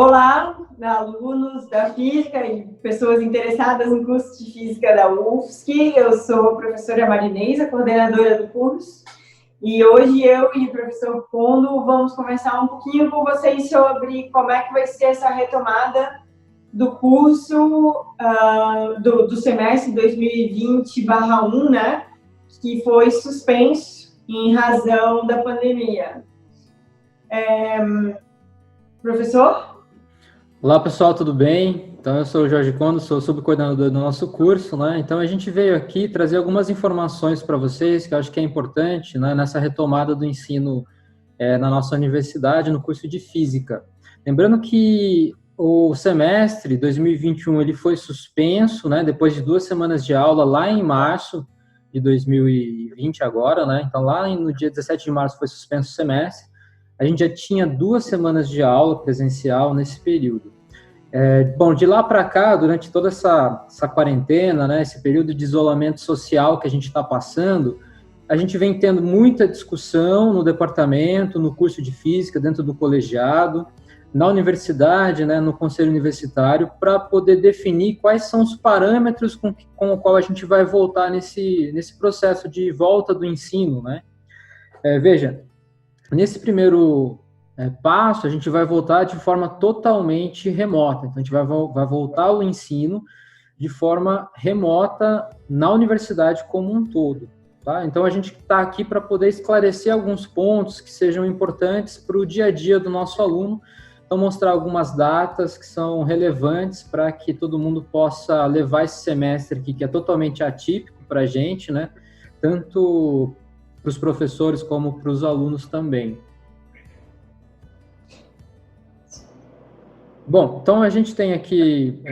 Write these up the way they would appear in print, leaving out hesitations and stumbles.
Olá, alunos da Física e pessoas interessadas no curso de Física da UFSC. Eu sou a professora Marinês, a coordenadora do curso. E hoje eu e o professor Pondo vamos conversar um pouquinho com vocês sobre como é que vai ser essa retomada do curso do semestre 2020/1, né? Que foi suspenso em razão da pandemia. Professor? Olá pessoal, tudo bem? Então eu sou o Jorge Kondo, sou subcoordenador do nosso curso, né? Então a gente veio aqui trazer algumas informações para vocês que eu acho que é importante, né, nessa retomada do ensino na nossa universidade, no curso de Física. Lembrando que o semestre 2021 ele foi suspenso, né, depois de 2 semanas de aula lá em março de 2020 agora, né? Então lá no dia 17 de março foi suspenso o semestre. A gente já tinha 2 semanas de aula presencial nesse período. Bom, de lá para cá, durante toda essa quarentena, né, esse período de isolamento social que a gente está passando, a gente vem tendo muita discussão no departamento, no curso de Física, dentro do colegiado, na universidade, né, no conselho universitário, para poder definir quais são os parâmetros com o qual a gente vai voltar nesse processo de volta do ensino, né? Veja, nesse primeiro passo, a gente vai voltar de forma totalmente remota. Então, a gente vai voltar ao ensino de forma remota na universidade como um todo. Tá? Então, a gente está aqui para poder esclarecer alguns pontos que sejam importantes para o dia a dia do nosso aluno. Então, mostrar algumas datas que são relevantes para que todo mundo possa levar esse semestre aqui, que é totalmente atípico para a gente, né? Tanto para os professores como para os alunos também. Bom, então a gente tem aqui,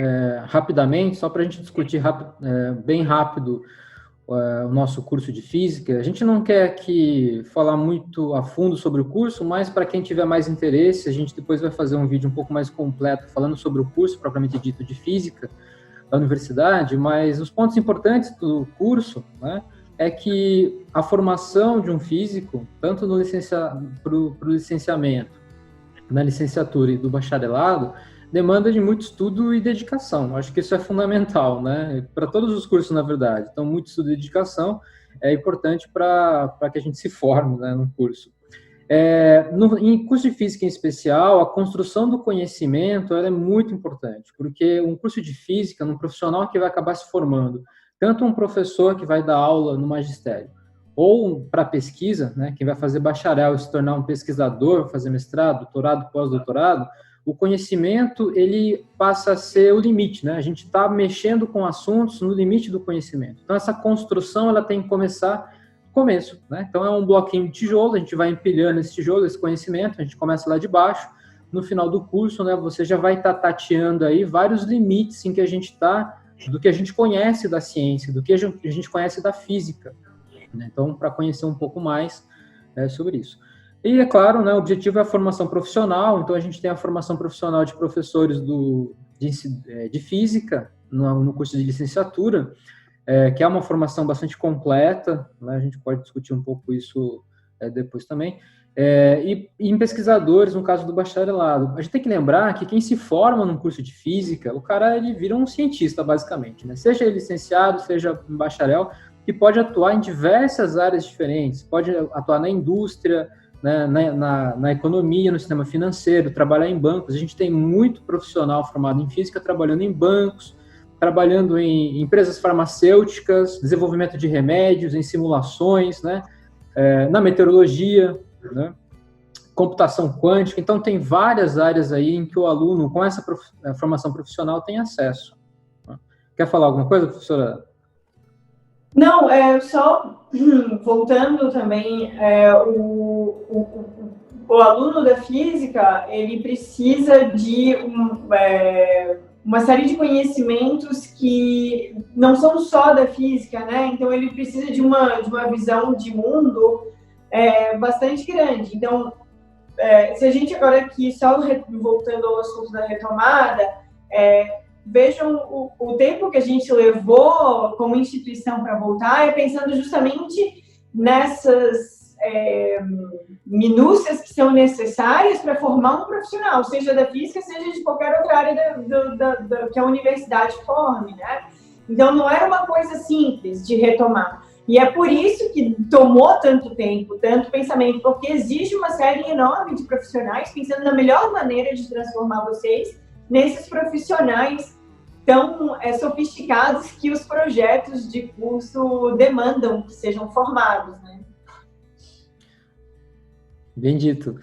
rapidamente, só para a gente discutir bem rápido o nosso curso de Física. A gente não quer aqui falar muito a fundo sobre o curso, mas para quem tiver mais interesse, a gente depois vai fazer um vídeo um pouco mais completo falando sobre o curso, propriamente dito, de Física da universidade, mas os pontos importantes do curso, né, é que a formação de um físico, tanto para o licenciamento, na licenciatura e do bacharelado, demanda de muito estudo e dedicação. Acho que isso é fundamental, né? Para todos os cursos, na verdade. Então, muito estudo e dedicação é importante para que a gente se forme, né, no curso. Em curso de Física em especial, a construção do conhecimento ela é muito importante, porque um curso de Física, um profissional que vai acabar se formando, tanto um professor que vai dar aula no magistério, ou para pesquisa, né, quem vai fazer bacharel e se tornar um pesquisador, fazer mestrado, doutorado, pós-doutorado, o conhecimento ele passa a ser o limite, né? A gente está mexendo com assuntos no limite do conhecimento. Então essa construção ela tem que começar no começo, né? Então é um bloquinho de tijolo, a gente vai empilhando esse tijolo, esse conhecimento, a gente começa lá de baixo. No final do curso, né, você já vai estar tateando aí vários limites em que a gente está, do que a gente conhece da ciência, do que a gente conhece da física. Então, para conhecer um pouco mais sobre isso. E, é claro, né, o objetivo é a formação profissional, então a gente tem a formação profissional de professores de Física no curso de licenciatura, que é uma formação bastante completa, né, a gente pode discutir um pouco isso depois também, e em pesquisadores, no caso do bacharelado. A gente tem que lembrar que quem se forma num curso de Física, o cara ele vira um cientista, basicamente, né? Seja ele licenciado, seja um bacharel, que pode atuar em diversas áreas diferentes, pode atuar na indústria, né, na economia, no sistema financeiro, trabalhar em bancos. A gente tem muito profissional formado em Física trabalhando em bancos, trabalhando em empresas farmacêuticas, desenvolvimento de remédios, em simulações, né, na meteorologia, né, computação quântica. Então, tem várias áreas aí em que o aluno, com essa formação profissional, tem acesso. Né? Quer falar alguma coisa, professora? Não, só voltando também, o aluno da Física, ele precisa de uma série de conhecimentos que não são só da Física, né? Então, ele precisa de uma visão de mundo bastante grande. Então, se a gente agora aqui, só voltando ao assunto da retomada, vejam o tempo que a gente levou como instituição para voltar, pensando justamente nessas minúcias que são necessárias para formar um profissional, seja da física, seja de qualquer outra área que a universidade forme, né? Então, não era uma coisa simples de retomar. E é por isso que tomou tanto tempo, tanto pensamento, porque exige uma série enorme de profissionais pensando na melhor maneira de transformar vocês nesses profissionais tão sofisticados que os projetos de curso demandam que sejam formados, né? Bem dito.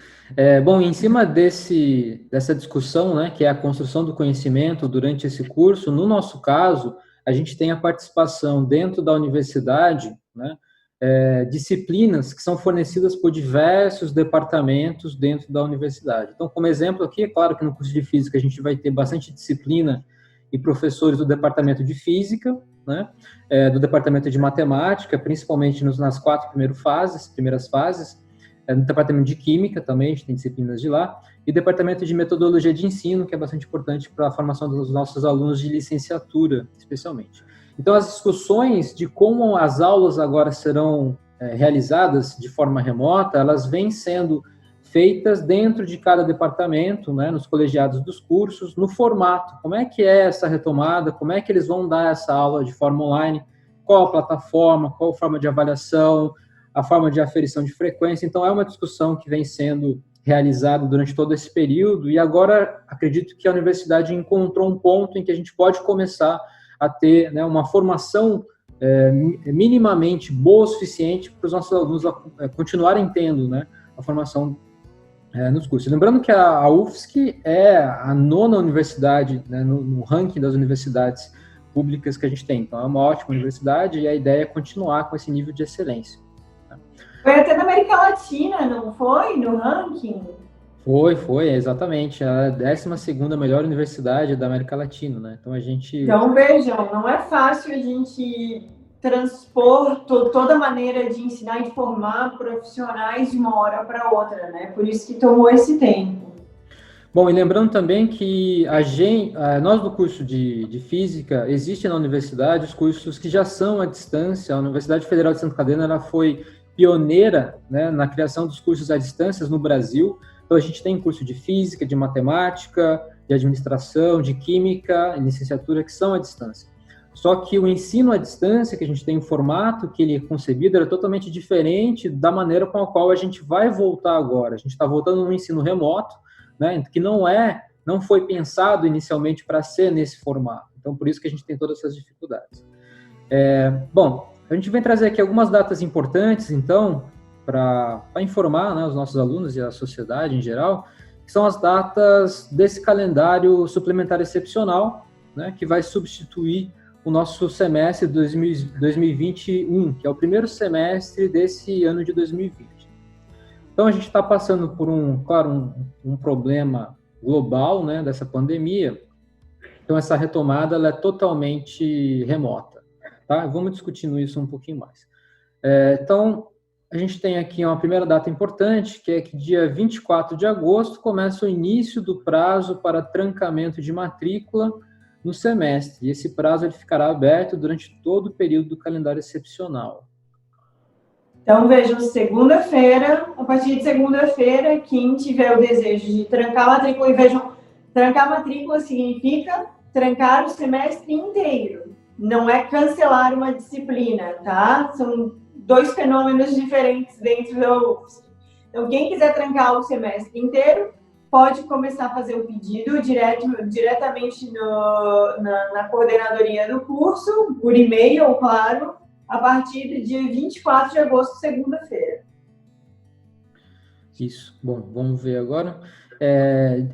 Bom, em cima dessa discussão, né, que é a construção do conhecimento durante esse curso, no nosso caso, a gente tem a participação dentro da universidade, né, disciplinas que são fornecidas por diversos departamentos dentro da universidade. Então, como exemplo aqui, é claro que no curso de Física a gente vai ter bastante disciplina e professores do departamento de Física, né, do departamento de Matemática, principalmente nas 4 primeiras fases, no departamento de Química também, a gente tem disciplinas de lá, e o departamento de Metodologia de Ensino, que é bastante importante para a formação dos nossos alunos de licenciatura, especialmente. Então, as discussões de como as aulas agora serão realizadas de forma remota, elas vêm sendo feitas dentro de cada departamento, né, nos colegiados dos cursos, no formato. Como é que é essa retomada? Como é que eles vão dar essa aula de forma online? Qual a plataforma? Qual a forma de avaliação? A forma de aferição de frequência. Então, é uma discussão que vem sendo realizada durante todo esse período e agora acredito que a universidade encontrou um ponto em que a gente pode começar a ter, né, uma formação minimamente boa o suficiente para os nossos alunos continuarem tendo, né, a formação nos cursos. Lembrando que a UFSC é a 9ª universidade, né, no ranking das universidades públicas que a gente tem. Então, é uma ótima universidade e a ideia é continuar com esse nível de excelência. Foi até na América Latina, não foi? No ranking? Foi, exatamente. A 12ª melhor universidade da América Latina, né? Então, Então, vejam, não é fácil a gente transpor toda a maneira de ensinar e de formar profissionais de uma hora para outra, né? Por isso que tomou esse tempo. Bom, e lembrando também que nós do curso de Física, existe na universidade os cursos que já são à distância. A Universidade Federal de Santa Catarina, ela foi pioneira, né, na criação dos cursos à distância no Brasil. Então, a gente tem curso de Física, de Matemática, de Administração, de Química, licenciatura, que são à distância. Só que o ensino à distância, que a gente tem, o formato que ele é concebido, era totalmente diferente da maneira com a qual a gente vai voltar agora. A gente está voltando no ensino remoto, né, que não foi pensado inicialmente para ser nesse formato. Então, por isso que a gente tem todas essas dificuldades. Bom, a gente vem trazer aqui algumas datas importantes, então, para informar, né, os nossos alunos e a sociedade em geral, que são as datas desse calendário suplementar excepcional, né, que vai substituir o nosso semestre de 2021, que é o primeiro semestre desse ano de 2020. Então, a gente está passando por um problema global, né, dessa pandemia. Então, essa retomada ela é totalmente remota. Tá? Vamos discutindo isso um pouquinho mais. Então, a gente tem aqui uma primeira data importante, que é que dia 24 de agosto começa o início do prazo para trancamento de matrícula no semestre. E esse prazo ele ficará aberto durante todo o período do calendário excepcional. Então, vejam, segunda-feira, a partir de segunda-feira, quem tiver o desejo de trancar a matrícula, e vejam, trancar a matrícula significa trancar o semestre inteiro. Não é cancelar uma disciplina, tá? São 2 fenômenos diferentes dentro da UFSC. Então, quem quiser trancar o semestre inteiro, pode começar a fazer o pedido diretamente na coordenadoria do curso, por e-mail, claro, a partir do dia 24 de agosto, segunda-feira. Isso. Bom, vamos ver agora.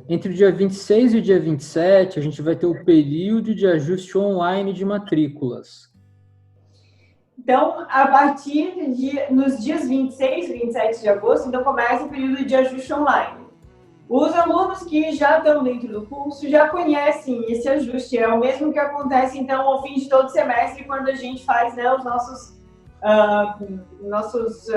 Entre o dia 26 e o dia 27, a gente vai ter o período de ajuste online de matrículas. Então, a partir nos dias 26 e 27 de agosto, então começa o período de ajuste online. Os alunos que já estão dentro do curso já conhecem esse ajuste, é o mesmo que acontece, então, ao fim de todo semestre, quando a gente faz, né, os nossos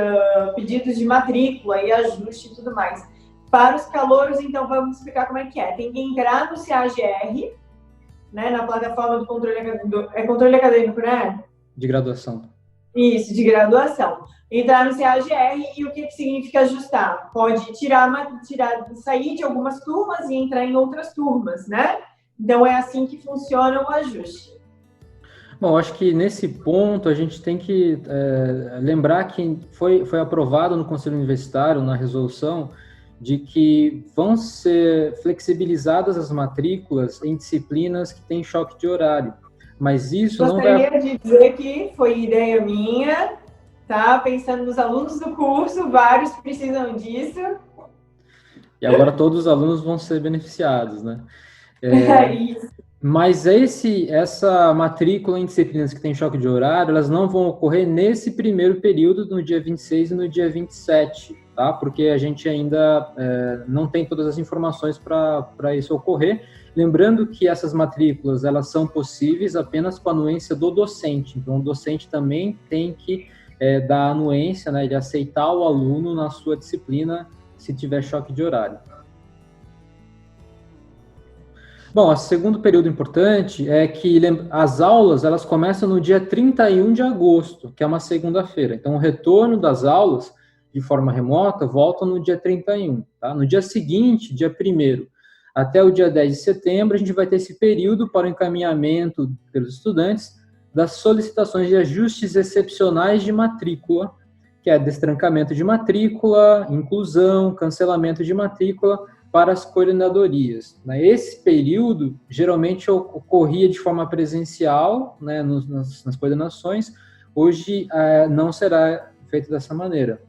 pedidos de matrícula e ajuste e tudo mais. Para os calouros, então, vamos explicar como é que é. Tem que entrar no CAGR, né, na plataforma do controle acadêmico, né? De graduação. Isso, de graduação. entrar no CAGR. E o que significa ajustar? Pode sair de algumas turmas e entrar em outras turmas, né? Então, é assim que funciona o ajuste. Bom, acho que nesse ponto a gente tem que lembrar que foi aprovado no Conselho Universitário, na resolução, de que vão ser flexibilizadas as matrículas em disciplinas que têm choque de horário. Mas isso não vai... Gostaria de dizer que foi ideia minha, tá? Pensando nos alunos do curso, vários precisam disso. E agora todos os alunos vão ser beneficiados, né? Isso. Mas essa matrícula em disciplinas que têm choque de horário, elas não vão ocorrer nesse primeiro período, no dia 26 e no dia 27, tá? Porque a gente ainda não tem todas as informações para isso ocorrer. Lembrando que essas matrículas, elas são possíveis apenas com a anuência do docente. Então, o docente também tem que dar anuência, né, de aceitar o aluno na sua disciplina se tiver choque de horário. Bom, o segundo período importante é que as aulas elas começam no dia 31 de agosto, que é uma segunda-feira. Então, o retorno das aulas de forma remota volta no dia 31. Tá? No dia seguinte, dia 1º, até o dia 10 de setembro, a gente vai ter esse período para o encaminhamento pelos estudantes das solicitações de ajustes excepcionais de matrícula, que é destrancamento de matrícula, inclusão, cancelamento de matrícula, para as coordenadorias. Esse período, geralmente, ocorria de forma presencial, né, nas coordenações. Hoje, não será feito dessa maneira.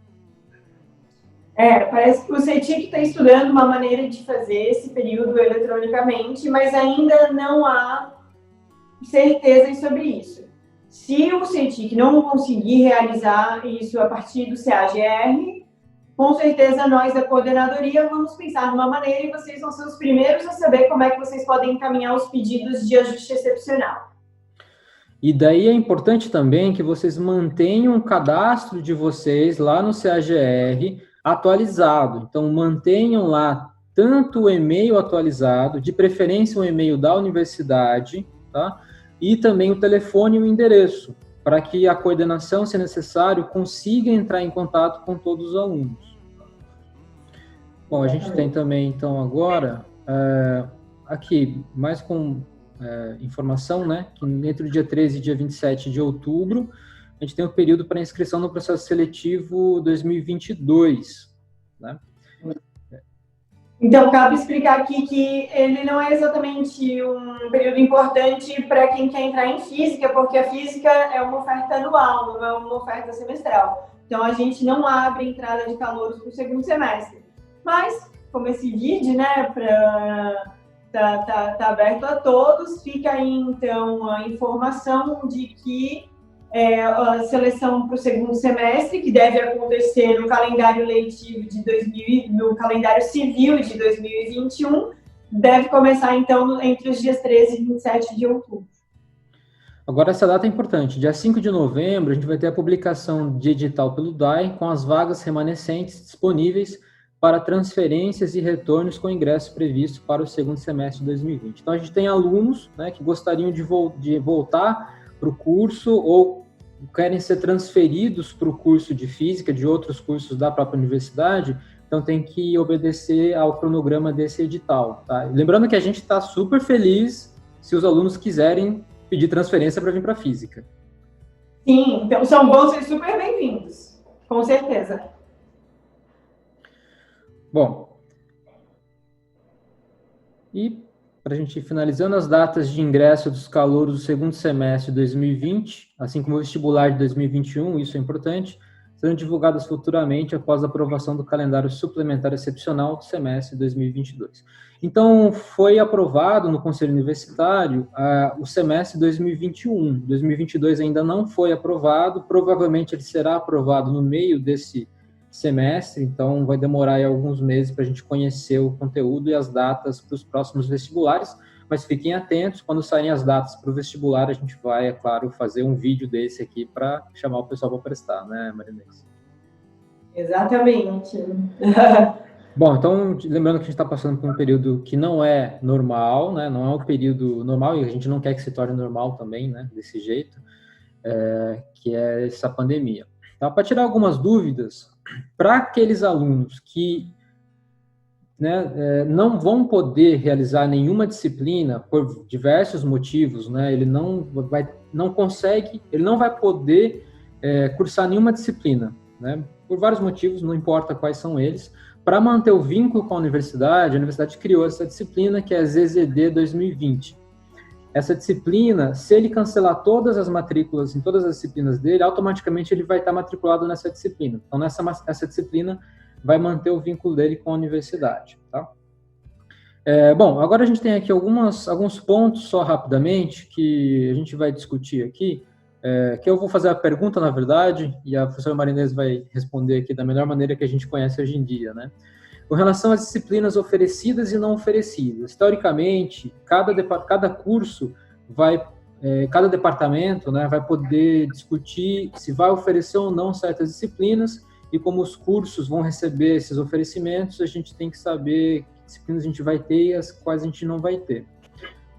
Parece que o CETIC está estudando uma maneira de fazer esse período eletronicamente, mas ainda não há certeza sobre isso. Se o CETIC não conseguir realizar isso a partir do CAGR, com certeza nós da coordenadoria vamos pensar numa maneira e vocês vão ser os primeiros a saber como é que vocês podem encaminhar os pedidos de ajuste excepcional. E daí é importante também que vocês mantenham o cadastro de vocês lá no CAGR atualizado. Então, mantenham lá tanto o e-mail atualizado, de preferência o e-mail da universidade, tá? E também o telefone e o endereço, para que a coordenação, se necessário, consiga entrar em contato com todos os alunos. Bom, a gente tem também, então, agora, aqui, mais com informação, né, que entre o dia 13 e dia 27 de outubro, a gente tem um período para inscrição no processo seletivo 2022, né? Então, cabe explicar aqui que ele não é exatamente um período importante para quem quer entrar em física, porque a física é uma oferta anual, não é uma oferta semestral. Então, a gente não abre entrada de calouros para o segundo semestre. Mas, como esse vídeo, né, tá aberto a todos, fica aí, então, a informação de que a seleção para o segundo semestre, que deve acontecer no calendário letivo no calendário civil de 2021, deve começar, então, entre os dias 13 e 27 de outubro. Agora, essa data é importante. Dia 5 de novembro, a gente vai ter a publicação de edital pelo DAE com as vagas remanescentes disponíveis para transferências e retornos com ingresso previsto para o segundo semestre de 2020. Então, a gente tem alunos, né, que gostariam de voltar para o curso ou querem ser transferidos para o curso de física, de outros cursos da própria universidade, então tem que obedecer ao cronograma desse edital. Tá? Lembrando que a gente está super feliz se os alunos quiserem pedir transferência para vir para física. Sim, então vão ser super bem-vindos, com certeza. Bom, e para a gente ir finalizando, as datas de ingresso dos calouros do segundo semestre de 2020, assim como o vestibular de 2021, isso é importante, serão divulgadas futuramente após a aprovação do calendário suplementar excepcional do semestre de 2022. Então, foi aprovado no Conselho Universitário o semestre 2021. 2022 ainda não foi aprovado, provavelmente ele será aprovado no meio desse semestre, então vai demorar aí alguns meses para a gente conhecer o conteúdo e as datas para os próximos vestibulares, mas fiquem atentos, quando saírem as datas para o vestibular, a gente vai, é claro, fazer um vídeo desse aqui para chamar o pessoal para prestar, né, Marinês? Exatamente. Bom, então, lembrando que a gente está passando por um período que não é normal, né, não é um período normal, e a gente não quer que se torne normal também, né, desse jeito, que é essa pandemia. Tá? Para tirar algumas dúvidas, para aqueles alunos que, né, não vão poder realizar nenhuma disciplina por diversos motivos, né, ele não vai poder cursar nenhuma disciplina, né, por vários motivos, não importa quais são eles. Para manter o vínculo com a universidade criou essa disciplina que é a ZZD 2020. Essa disciplina, se ele cancelar todas as matrículas em todas as disciplinas dele, automaticamente ele vai estar matriculado nessa disciplina. Então, essa disciplina vai manter o vínculo dele com a universidade. Tá? Bom, agora a gente tem aqui alguns pontos, só rapidamente, que a gente vai discutir aqui, que eu vou fazer a pergunta, na verdade, e a professora Marinês vai responder aqui da melhor maneira que a gente conhece hoje em dia, né? Com relação às disciplinas oferecidas e não oferecidas. Teoricamente, cada curso cada departamento, né, vai poder discutir se vai oferecer ou não certas disciplinas, e como os cursos vão receber esses oferecimentos, a gente tem que saber que disciplinas a gente vai ter e as quais a gente não vai ter.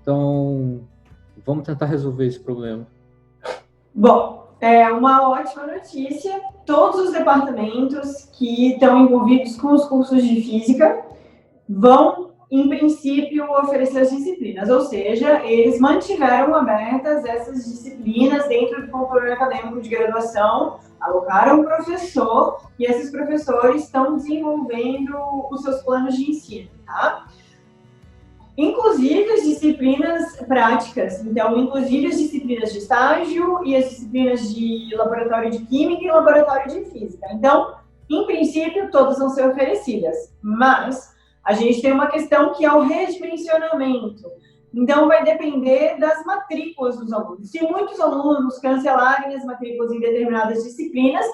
Então, vamos tentar resolver esse problema. Bom, é uma ótima notícia. Todos os departamentos que estão envolvidos com os cursos de física vão, em princípio, oferecer as disciplinas, ou seja, eles mantiveram abertas essas disciplinas dentro do controle acadêmico de graduação, alocaram um professor e esses professores estão desenvolvendo os seus planos de ensino, tá? Inclusive as disciplinas práticas, então, inclusive as disciplinas de estágio e as disciplinas de laboratório de química e laboratório de física. Então, em princípio, todas vão ser oferecidas, mas a gente tem uma questão que é o redimensionamento. Então, vai depender das matrículas dos alunos. Se muitos alunos cancelarem as matrículas em determinadas disciplinas,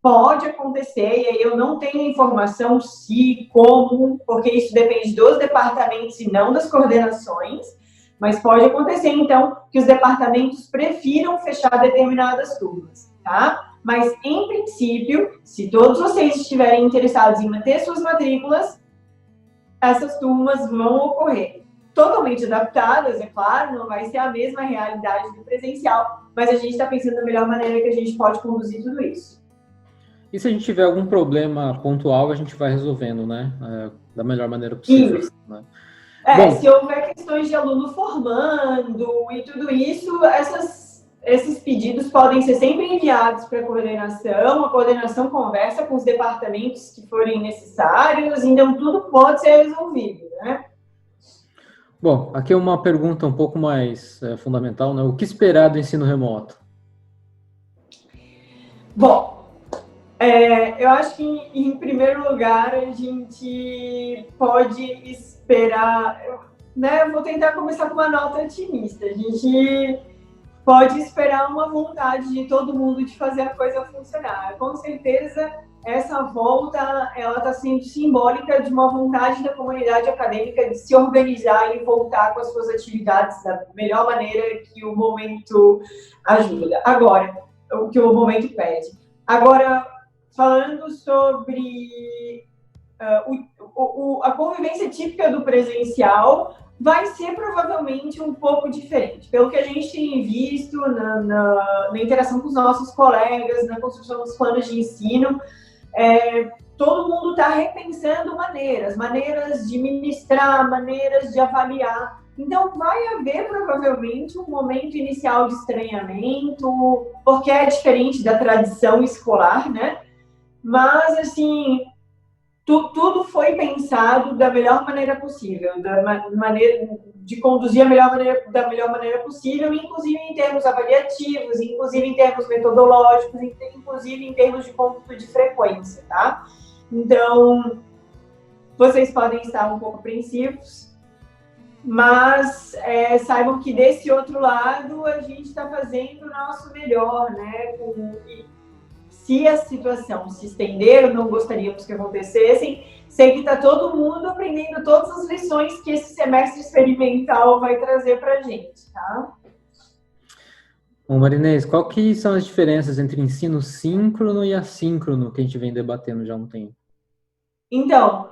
pode acontecer, e aí eu não tenho informação se, como, porque isso depende dos departamentos e não das coordenações, mas pode acontecer, então, que os departamentos prefiram fechar determinadas turmas, tá? Mas, em princípio, se todos vocês estiverem interessados em manter suas matrículas, essas turmas vão ocorrer. Totalmente adaptadas, é claro, não vai ser a mesma realidade do presencial, mas a gente está pensando na melhor maneira que a gente pode conduzir tudo isso. E se a gente tiver algum problema pontual, a gente vai resolvendo, né? Da melhor maneira possível. Isso. Né? Bom, se houver questões de aluno formando e tudo isso, esses pedidos podem ser sempre enviados para a coordenação conversa com os departamentos que forem necessários, então tudo pode ser resolvido, né? Bom, aqui é uma pergunta um pouco mais fundamental, né? O que esperar do ensino remoto? Bom, eu acho que, em primeiro lugar, a gente pode esperar, né? Eu vou tentar começar com uma nota otimista. A gente pode esperar uma vontade de todo mundo de fazer a coisa funcionar. Com certeza, essa volta, ela está sendo simbólica de uma vontade da comunidade acadêmica de se organizar e voltar com as suas atividades da melhor maneira que o momento ajuda. Agora, o que o momento pede. Agora, falando sobre a convivência típica do presencial, vai ser provavelmente um pouco diferente. Pelo que a gente tem visto na interação com os nossos colegas, na construção dos planos de ensino, todo mundo está repensando maneiras de ministrar, maneiras de avaliar. Então, vai haver provavelmente um momento inicial de estranhamento, porque é diferente da tradição escolar, né? Mas, assim, tudo foi pensado da melhor maneira possível, de conduzir da melhor maneira possível, inclusive em termos avaliativos, inclusive em termos metodológicos, inclusive em termos de ponto de frequência, tá? Então, vocês podem estar um pouco apreensivos, mas saibam que desse outro lado a gente está fazendo o nosso melhor, né? Se a situação se estender, não gostaríamos que acontecessem, sei que está todo mundo aprendendo todas as lições que esse semestre experimental vai trazer para a gente, tá? Bom, Marinês, qual que são as diferenças entre ensino síncrono e assíncrono que a gente vem debatendo já há um tempo? Então,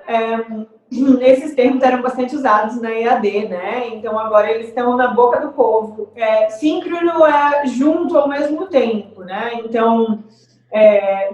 esses termos eram bastante usados na EAD, né? Então, agora eles estão na boca do povo. Síncrono é junto ao mesmo tempo, né? Então,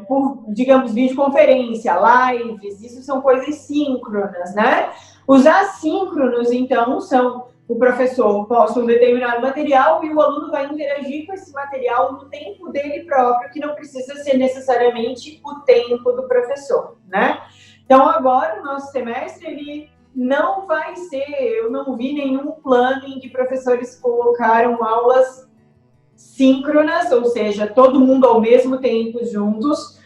por, digamos, videoconferência, lives, isso são coisas síncronas, né? Os assíncronos, então, são o professor posta um determinado material e o aluno vai interagir com esse material no tempo dele próprio, que não precisa ser necessariamente o tempo do professor, né? Então, agora, o nosso semestre, ele não vai ser, eu não vi nenhum plano em que professores colocaram aulas síncronas, ou seja, todo mundo ao mesmo tempo juntos,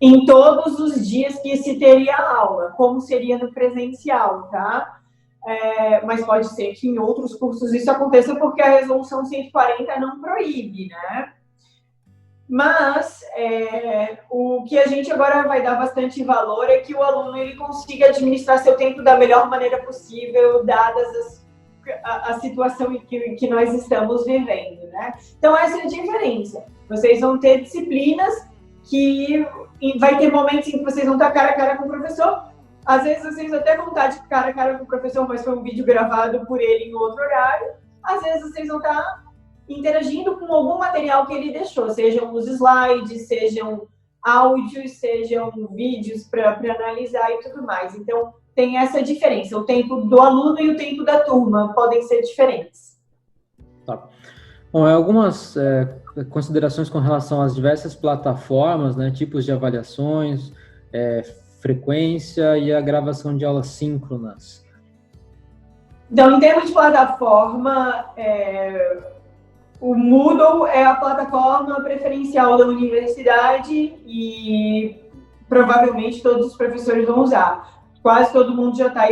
em todos os dias que se teria aula, como seria no presencial, tá? Mas pode ser que em outros cursos isso aconteça porque a resolução 140 não proíbe, né? Mas o que a gente agora vai dar bastante valor é que o aluno ele consiga administrar seu tempo da melhor maneira possível, dadas a situação em que nós estamos vivendo, né? Então, essa é a diferença. Vocês vão ter disciplinas que vai ter momentos em que vocês vão estar cara a cara com o professor. Às vezes, vocês até vão estar de cara a cara com o professor, mas foi um vídeo gravado por ele em outro horário. Às vezes, vocês vão estar interagindo com algum material que ele deixou, sejam os slides, sejam áudios, sejam vídeos para analisar e tudo mais. Então, tem essa diferença. O tempo do aluno e o tempo da turma podem ser diferentes. Tá. Bom, algumas considerações com relação às diversas plataformas, né, tipos de avaliações, frequência e a gravação de aulas síncronas. Então, em termos de plataforma, o Moodle é a plataforma preferencial da universidade e provavelmente todos os professores vão usar. Quase todo mundo já está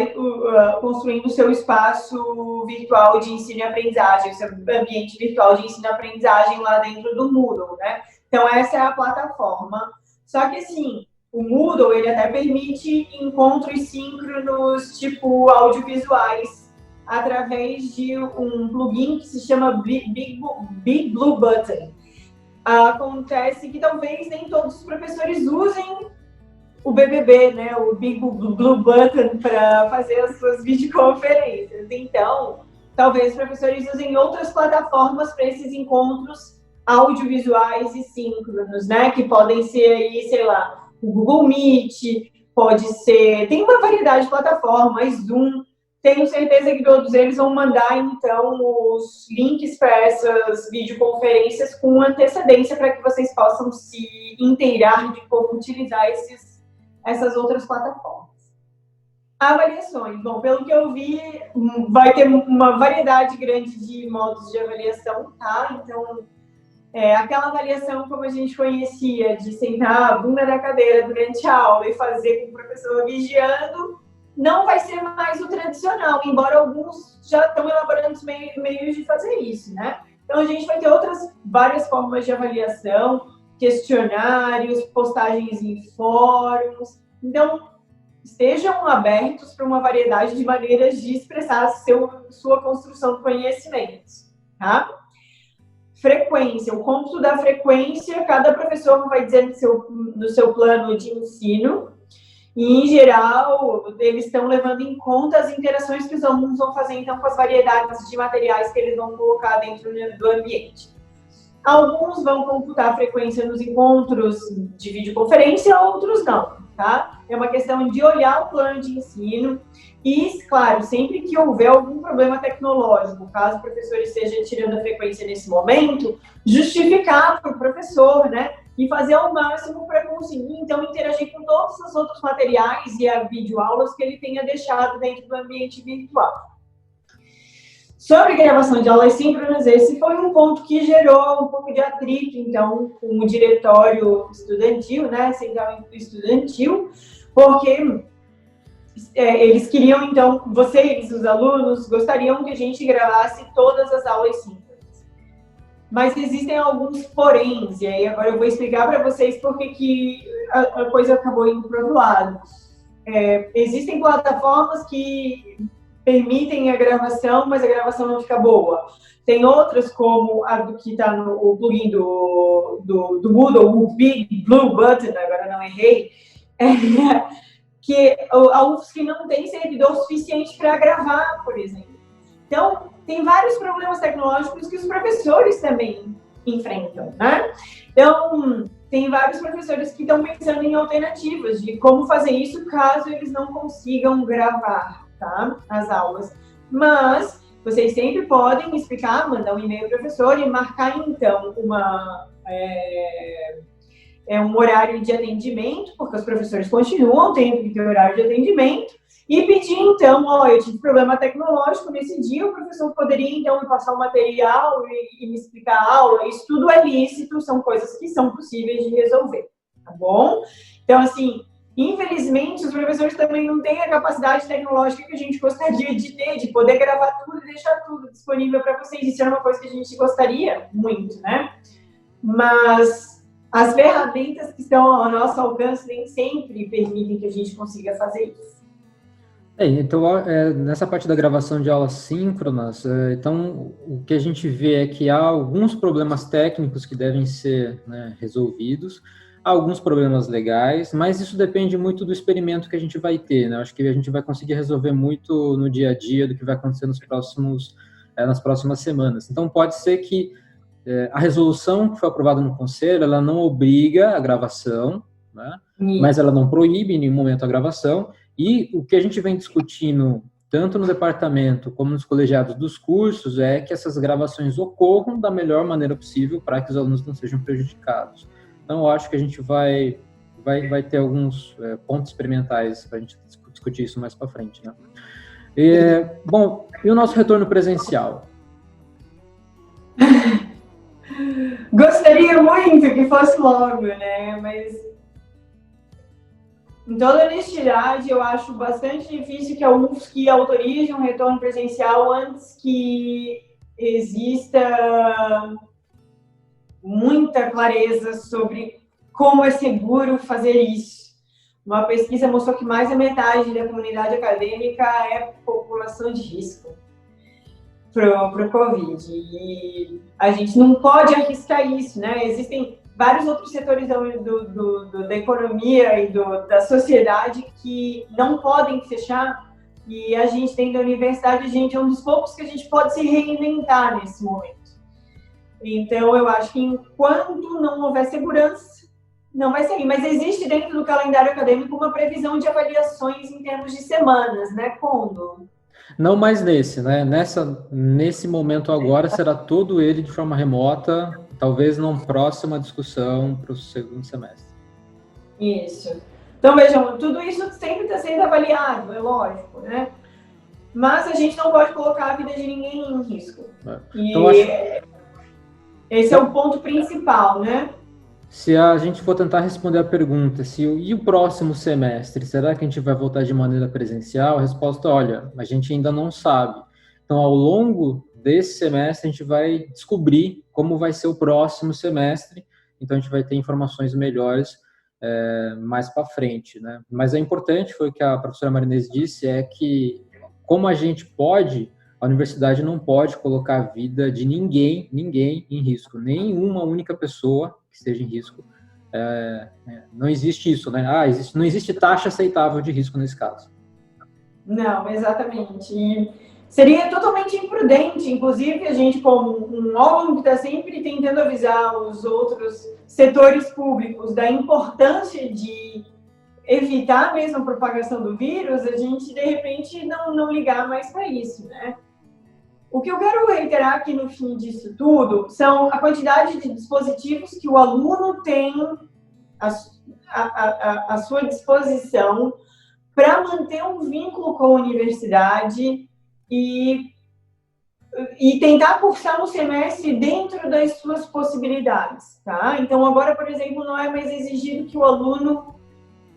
construindo o seu espaço virtual de ensino e aprendizagem, o seu ambiente virtual de ensino e aprendizagem lá dentro do Moodle, né? Então, essa é a plataforma. Só que, assim, o Moodle, ele até permite encontros síncronos, tipo, audiovisuais, através de um plugin que se chama Big Blue Button. Acontece que talvez nem todos os professores usem o BBB, né, o Big Blue Button, para fazer as suas videoconferências. Então, talvez os professores usem outras plataformas para esses encontros audiovisuais e síncronos, né, que podem ser aí, sei lá, o Google Meet, pode ser... Tem uma variedade de plataformas, Zoom. Tenho certeza que todos eles vão mandar, então, os links para essas videoconferências com antecedência para que vocês possam se inteirar de como utilizar essas outras plataformas. Avaliações. Bom, pelo que eu vi, vai ter uma variedade grande de modos de avaliação, tá? Então, aquela avaliação como a gente conhecia, de sentar a bunda na cadeira durante a aula e fazer com o professor vigiando, não vai ser mais o tradicional, embora alguns já estão elaborando os meios de fazer isso, né? Então, a gente vai ter várias formas de avaliação, questionários, postagens em fóruns. Então, estejam abertos para uma variedade de maneiras de expressar sua construção de conhecimentos, tá? Frequência. O cômputo da frequência, cada professor vai dizer no seu plano de ensino. E, em geral, eles estão levando em conta as interações que os alunos vão fazer, então, com as variedades de materiais que eles vão colocar dentro do ambiente. Alguns vão computar a frequência nos encontros de videoconferência, outros não, tá? É uma questão de olhar o plano de ensino e, claro, sempre que houver algum problema tecnológico, caso o professor esteja tirando a frequência nesse momento, justificar para o professor, né? E fazer ao máximo para conseguir, então, interagir com todos os outros materiais e as videoaulas que ele tenha deixado dentro do ambiente virtual. Sobre gravação de aulas síncronas, esse foi um ponto que gerou um pouco de atrito, então, com o diretório estudantil, né, central estudantil, porque eles queriam, então, vocês, os alunos, gostariam que a gente gravasse todas as aulas síncronas. Mas existem alguns poréns, e aí agora eu vou explicar para vocês por que a coisa acabou indo para o outro lado. Existem plataformas que permitem a gravação, mas a gravação não fica boa. Tem outras, como a do que está no plugin do Moodle, o Big Blue Button, agora não errei, que a UFSC não tem servidor suficiente para gravar, por exemplo. Então, tem vários problemas tecnológicos que os professores também enfrentam, né? Então, tem vários professores que estão pensando em alternativas de como fazer isso caso eles não consigam gravar, tá, as aulas. Mas vocês sempre podem explicar, mandar um e-mail ao professor e marcar, então, um horário de atendimento, porque os professores continuam tendo que ter horário de atendimento, e pedir, então, eu tive problema tecnológico nesse dia, o professor poderia, então, me passar o material e me explicar a aula. Isso tudo é lícito, são coisas que são possíveis de resolver, tá bom? Então, assim, infelizmente, os professores também não têm a capacidade tecnológica que a gente gostaria de ter, de poder gravar tudo e deixar tudo disponível para vocês. Isso é uma coisa que a gente gostaria muito, né? Mas as ferramentas que estão ao nosso alcance nem sempre permitem que a gente consiga fazer isso. Então, nessa parte da gravação de aulas síncronas, então, o que a gente vê é que há alguns problemas técnicos que devem ser, né, resolvidos, há alguns problemas legais, mas isso depende muito do experimento que a gente vai ter, né? Acho que a gente vai conseguir resolver muito no dia a dia do que vai acontecer nas próximas semanas. Então, pode ser que a resolução que foi aprovada no Conselho, ela não obriga a gravação, né? Mas ela não proíbe em nenhum momento a gravação. E o que a gente vem discutindo, tanto no departamento como nos colegiados dos cursos, é que essas gravações ocorram da melhor maneira possível para que os alunos não sejam prejudicados. Então, eu acho que a gente vai ter alguns pontos experimentais para a gente discutir isso mais para frente, né? Bom, e o nosso retorno presencial? Gostaria muito que fosse logo, né? Mas, em toda honestidade, eu acho bastante difícil que a UFSC autorize um retorno presencial antes que exista muita clareza sobre como é seguro fazer isso. Uma pesquisa mostrou que mais da metade da comunidade acadêmica é população de risco para o Covid. E a gente não pode arriscar isso, né? Existem vários outros setores da economia e da sociedade que não podem fechar, e a gente tem da universidade, a gente é um dos poucos que a gente pode se reinventar nesse momento. Então, eu acho que enquanto não houver segurança, não vai sair. Mas existe dentro do calendário acadêmico uma previsão de avaliações em termos de semanas, né, Condo? Não mais nesse, né? Nesse momento agora será todo ele de forma remota, talvez numa próxima discussão para o segundo semestre. Isso. Então, vejam, tudo isso sempre está sendo avaliado, é lógico, né? Mas a gente não pode colocar a vida de ninguém em risco. Então, esse é o ponto principal, né? Se a gente for tentar responder a pergunta, e o próximo semestre, será que a gente vai voltar de maneira presencial? A resposta, olha, a gente ainda não sabe. Então, ao longo desse semestre, a gente vai descobrir como vai ser o próximo semestre, então a gente vai ter informações melhores mais para frente, né? Mas é importante, foi o que a professora Marinês disse, é que como a universidade não pode colocar a vida de ninguém em risco, nenhuma única pessoa que esteja em risco. Não existe isso, né? Não existe taxa aceitável de risco nesse caso. Não, exatamente. E seria totalmente imprudente, inclusive, a gente, como um órgão que está sempre tentando avisar os outros setores públicos da importância de evitar mesmo a propagação do vírus, a gente, de repente, não ligar mais para isso, né? O que eu quero reiterar aqui no fim disso tudo são a quantidade de dispositivos que o aluno tem à sua disposição para manter um vínculo com a universidade e tentar cursar um semestre dentro das suas possibilidades, tá? Então, agora, por exemplo, não é mais exigido que o aluno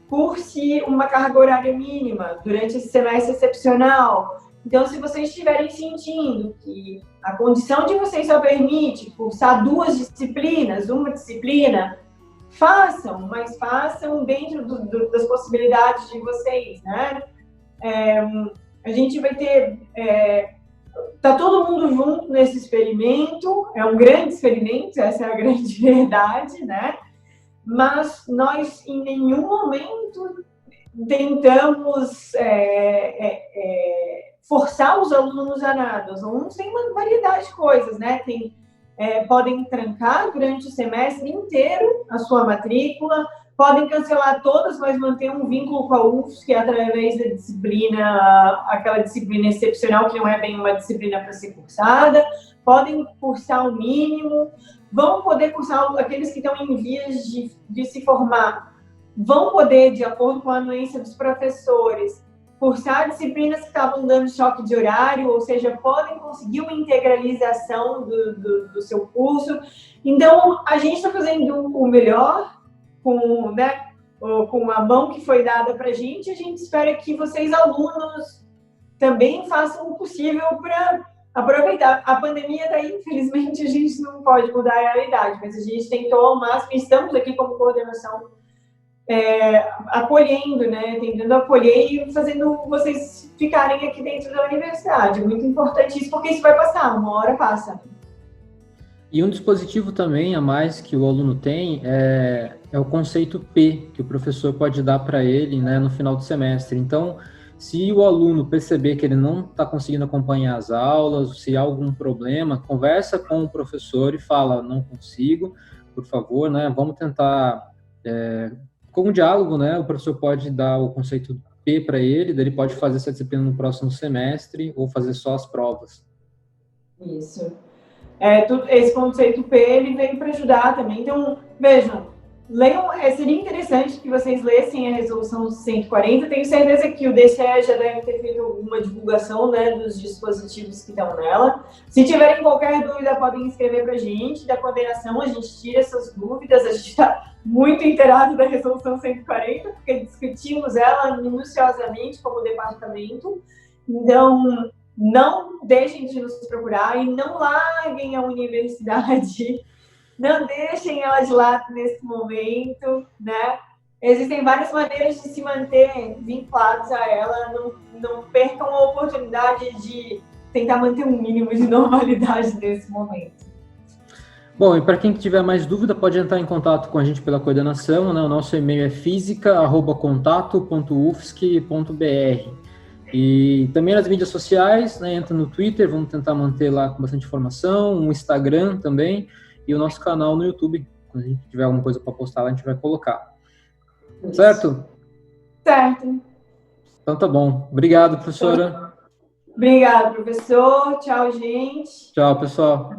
curse uma carga horária mínima durante esse semestre excepcional. Então, se vocês estiverem sentindo que a condição de vocês só permite cursar 2 disciplinas, uma disciplina, façam, mas façam dentro das possibilidades de vocês, né? A gente vai ter... tá todo mundo junto nesse experimento, é um grande experimento, essa é a grande verdade, né? Mas nós, em nenhum momento, tentamos forçar os alunos a nada. Os alunos têm uma variedade de coisas, né? Tem podem trancar durante o semestre inteiro a sua matrícula, podem cancelar todas, mas manter um vínculo com a UFSC através da disciplina, aquela disciplina excepcional que não é bem uma disciplina para ser cursada, podem cursar o mínimo, vão poder cursar aqueles que estão em vias de se formar, vão poder, de acordo com a anuência dos professores, cursar disciplinas que estavam dando choque de horário, ou seja, podem conseguir uma integralização do seu curso. Então, a gente está fazendo o melhor com a mão que foi dada para a gente espera que vocês, alunos, também façam o possível para aproveitar. A pandemia está aí, infelizmente, a gente não pode mudar a realidade, mas a gente tentou ao máximo, estamos aqui como coordenação, acolhendo, né, tentando acolher e fazendo vocês ficarem aqui dentro da universidade. É muito importante isso, porque isso vai passar, uma hora passa. E um dispositivo também a mais que o aluno tem é o conceito P, que o professor pode dar para ele, né, no final do semestre. Então, se o aluno perceber que ele não está conseguindo acompanhar as aulas, se há algum problema, conversa com o professor e fala, não consigo, por favor, né, vamos tentar, com o diálogo, né, o professor pode dar o conceito P para ele, daí ele pode fazer essa disciplina no próximo semestre ou fazer só as provas. Isso. Esse conceito P, ele veio para ajudar também. Então, vejam, leiam, seria interessante que vocês lessem a resolução 140. Tenho certeza que o DCE já deve ter feito alguma divulgação, né, dos dispositivos que estão nela. Se tiverem qualquer dúvida, podem escrever para a gente, da coordenação, a gente tira essas dúvidas. A gente está muito inteirado da resolução 140, porque discutimos ela minuciosamente como departamento. Então, não deixem de nos procurar e não larguem a universidade, não deixem ela de lado nesse momento, né? Existem várias maneiras de se manter vinculados a ela, não percam a oportunidade de tentar manter um mínimo de normalidade nesse momento. Bom, e para quem tiver mais dúvida, pode entrar em contato com a gente pela coordenação, né? O nosso e-mail é fisica@contato.ufsc.br. E também nas mídias sociais, né, entra no Twitter, vamos tentar manter lá com bastante informação, no Instagram também, e o nosso canal no YouTube. Quando a gente tiver alguma coisa para postar lá, a gente vai colocar. Isso. Certo? Certo. Então tá bom. Obrigado, professora. Obrigada, professor. Tchau, gente. Tchau, pessoal.